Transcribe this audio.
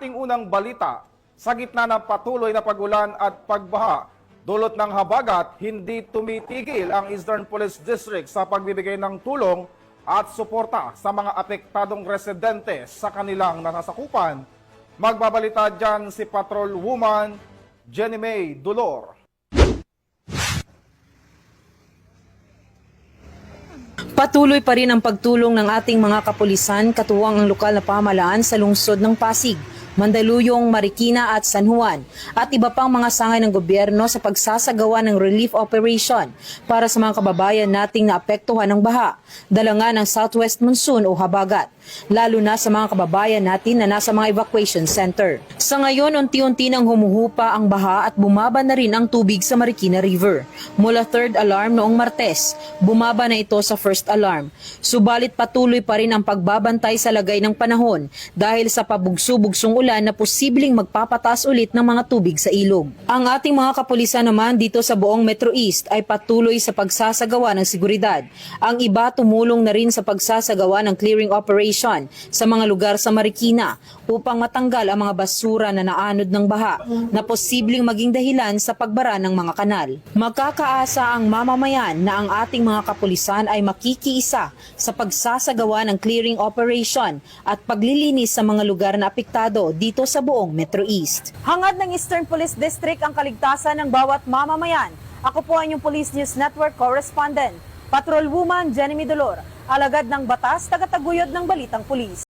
Ating unang balita, sa gitna ng patuloy na pagulan at pagbaha, dulot ng habagat, hindi tumitigil ang Eastern Police District sa pagbibigay ng tulong at suporta sa mga apektadong residente sa kanilang nasasakupan. Magbabalita dyan si Patrol Woman Jenny May Dolor. Patuloy pa rin ang pagtulong ng ating mga kapulisan katuwang ang lokal na pamahalaan sa lungsod ng Pasig, Mandaluyong, Marikina at San Juan at iba pang mga sangay ng gobyerno sa pagsasagawa ng relief operation para sa mga kababayan nating naapektuhan ng baha, dala nga ng southwest monsoon o habagat, lalo na sa mga kababayan natin na nasa mga evacuation center. Sa ngayon, unti-unti nang humuhupa ang baha at bumaba na rin ang tubig sa Marikina River. Mula 3rd alarm noong Martes, bumaba na ito sa 1st alarm. Subalit patuloy pa rin ang pagbabantay sa lagay ng panahon dahil sa pabugso-bugsong ulan na posibleng magpapataas ulit ng mga tubig sa ilog. Ang ating mga kapulisan naman dito sa buong Metro East ay patuloy sa pagsasagawa ng seguridad. Ang iba tumulong na rin sa pagsasagawa ng clearing operation sa mga lugar sa Marikina upang matanggal ang mga basura na naanod ng baha na posibleng maging dahilan sa pagbara ng mga kanal. Magkakaasa ang mamamayan na ang ating mga kapulisan ay makikiisa sa pagsasagawa ng clearing operation at paglilinis sa mga lugar na apektado dito sa buong Metro East. Hangad ng Eastern Police District ang kaligtasan ng bawat mamamayan. Ako po ang inyong Police News Network Correspondent, Patrol Woman Jenny Dolor, alagad ng batas, tagataguyod ng Balitang Pulis.